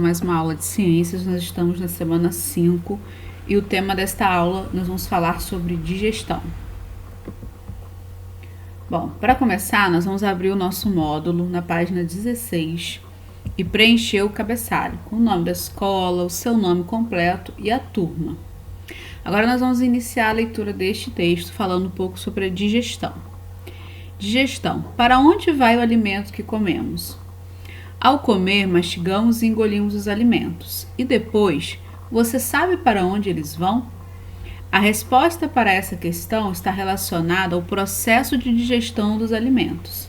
Mais uma aula de ciências. Nós estamos na semana 5 e o tema desta aula nós vamos falar sobre digestão. Bom, para começar, nós vamos abrir o nosso módulo na página 16 e preencher o cabeçalho com o nome da escola, o seu nome completo e a turma. Agora nós vamos iniciar a leitura deste texto falando um pouco sobre a digestão. Digestão. Para onde vai o alimento que comemos? Ao comer, mastigamos e engolimos os alimentos. E depois, você sabe para onde eles vão? A resposta para essa questão está relacionada ao processo de digestão dos alimentos.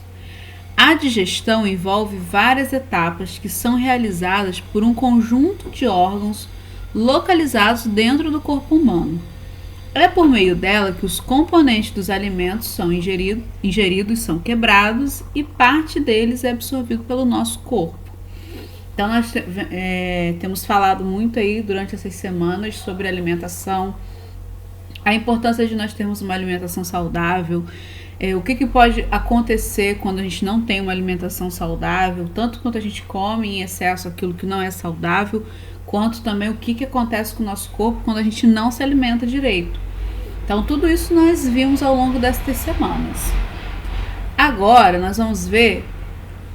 A digestão envolve várias etapas que são realizadas por um conjunto de órgãos localizados dentro do corpo humano. É por meio dela que os componentes dos alimentos são ingeridos, são quebrados e parte deles é absorvido pelo nosso corpo. Então nós temos falado muito aí durante essas semanas sobre alimentação, a importância de nós termos uma alimentação saudável, o que pode acontecer quando a gente não tem uma alimentação saudável, tanto quanto a gente come em excesso aquilo que não é saudável, quanto também o que acontece com o nosso corpo quando a gente não se alimenta direito. Então, tudo isso nós vimos ao longo destas semanas. Agora, nós vamos ver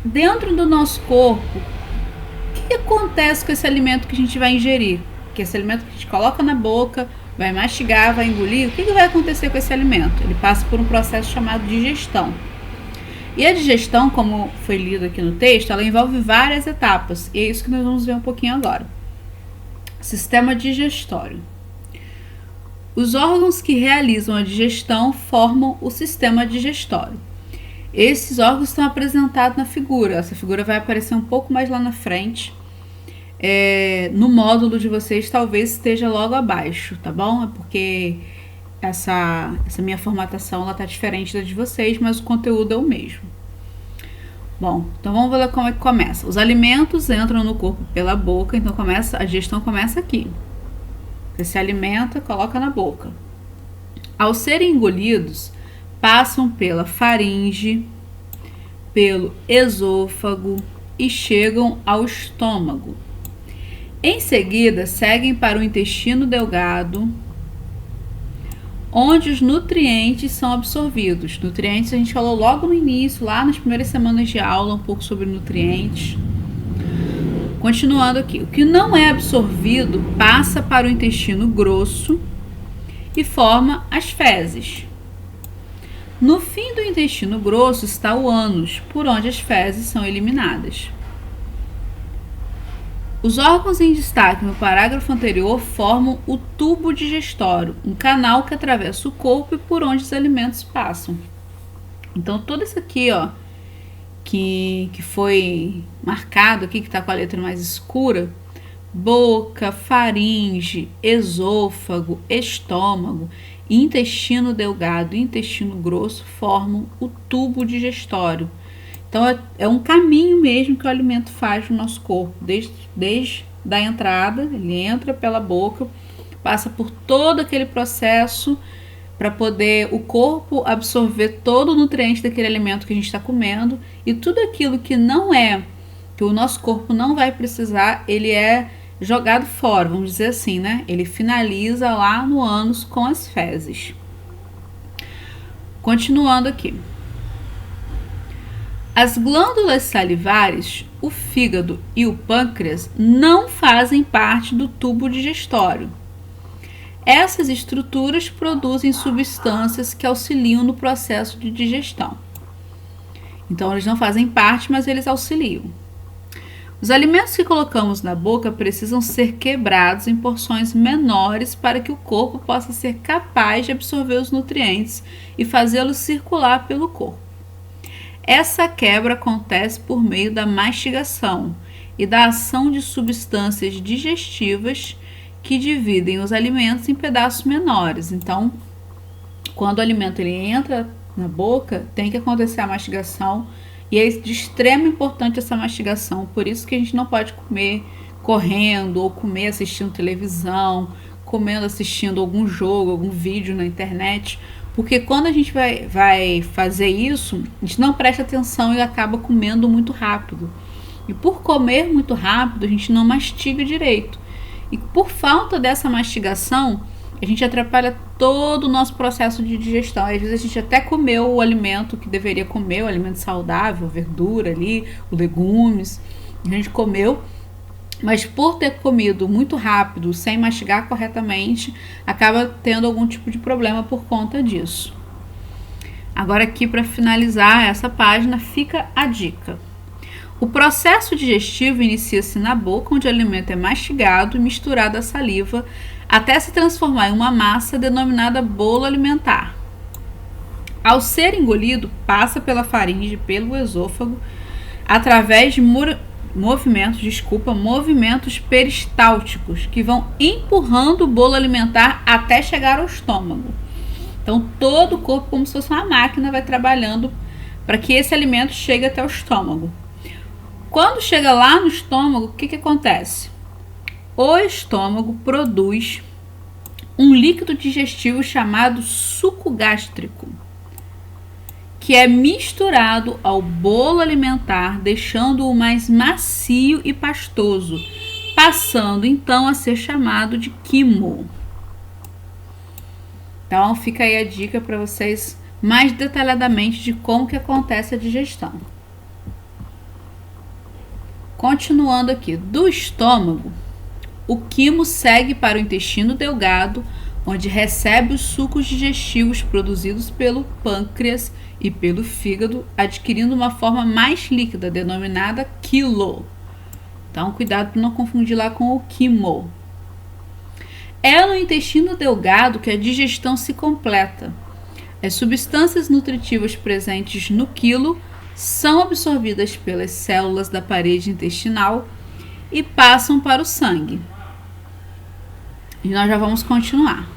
dentro do nosso corpo o que acontece com esse alimento que a gente vai ingerir. Que esse alimento que a gente coloca na boca, vai mastigar, vai engolir, o que vai acontecer com esse alimento? Ele passa por um processo chamado digestão. E a digestão, como foi lido aqui no texto, ela envolve várias etapas. E é isso que nós vamos ver um pouquinho agora. Sistema digestório. Os órgãos que realizam a digestão formam o sistema digestório. Esses órgãos estão apresentados na figura. Essa figura vai aparecer um pouco mais lá na frente. No módulo de vocês talvez esteja logo abaixo, tá bom? É porque essa minha formatação ela tá diferente da de vocês, mas o conteúdo é o mesmo. Bom, então vamos ver como é que começa. Os alimentos entram no corpo pela boca, então a digestão começa aqui. Você se alimenta, coloca na boca. Ao serem engolidos, passam pela faringe, pelo esôfago e chegam ao estômago. Em seguida, seguem para o intestino delgado, onde os nutrientes são absorvidos. Nutrientes a gente falou logo no início, lá nas primeiras semanas de aula, um pouco sobre nutrientes. Continuando aqui, o que não é absorvido passa para o intestino grosso e forma as fezes. No fim do intestino grosso está o ânus, por onde as fezes são eliminadas. Os órgãos em destaque no parágrafo anterior formam o tubo digestório, um canal que atravessa o corpo e por onde os alimentos passam. Então, tudo isso aqui, que foi marcado aqui, que está com a letra mais escura, boca, faringe, esôfago, estômago, intestino delgado e intestino grosso formam o tubo digestório. Então, é um caminho mesmo que o alimento faz no nosso corpo, desde a entrada, ele entra pela boca, passa por todo aquele processo para poder o corpo absorver todo o nutriente daquele alimento que a gente está comendo, e tudo aquilo que o nosso corpo não vai precisar, ele é jogado fora, vamos dizer assim, né? Ele finaliza lá no ânus com as fezes. Continuando aqui. As glândulas salivares, o fígado e o pâncreas não fazem parte do tubo digestório. Essas estruturas produzem substâncias que auxiliam no processo de digestão. Então, eles não fazem parte, mas eles auxiliam. Os alimentos que colocamos na boca precisam ser quebrados em porções menores para que o corpo possa ser capaz de absorver os nutrientes e fazê-los circular pelo corpo. Essa quebra acontece por meio da mastigação e da ação de substâncias digestivas que dividem os alimentos em pedaços menores. Então, quando o alimento ele entra na boca, tem que acontecer a mastigação, e é de extrema importância essa mastigação. Por isso que a gente não pode comer correndo, ou comer assistindo televisão, comendo assistindo algum jogo, algum vídeo na internet, porque quando a gente vai fazer isso, a gente não presta atenção e acaba comendo muito rápido. E por comer muito rápido, a gente não mastiga direito. E por falta dessa mastigação, a gente atrapalha todo o nosso processo de digestão. Às vezes a gente até comeu o alimento que deveria comer, o alimento saudável, verdura ali, os legumes. A gente comeu, mas por ter comido muito rápido, sem mastigar corretamente, acaba tendo algum tipo de problema por conta disso. Agora aqui para finalizar essa página fica a dica. O processo digestivo inicia-se na boca, onde o alimento é mastigado e misturado à saliva, até se transformar em uma massa denominada bolo alimentar. Ao ser engolido, passa pela faringe e pelo esôfago através de movimentos peristálticos que vão empurrando o bolo alimentar até chegar ao estômago. Então todo o corpo, como se fosse uma máquina, vai trabalhando para que esse alimento chegue até o estômago. Quando chega lá no estômago, o que acontece? O estômago produz um líquido digestivo chamado suco gástrico, que é misturado ao bolo alimentar, deixando-o mais macio e pastoso, passando então a ser chamado de quimo. Então fica aí a dica para vocês mais detalhadamente de como que acontece a digestão. Continuando aqui, do estômago, o quimo segue para o intestino delgado, onde recebe os sucos digestivos produzidos pelo pâncreas e pelo fígado, adquirindo uma forma mais líquida, denominada quilo. Então, cuidado para não confundir lá com o quimo. É no intestino delgado que a digestão se completa. As substâncias nutritivas presentes no quilo são absorvidas pelas células da parede intestinal e passam para o sangue. E nós já vamos continuar.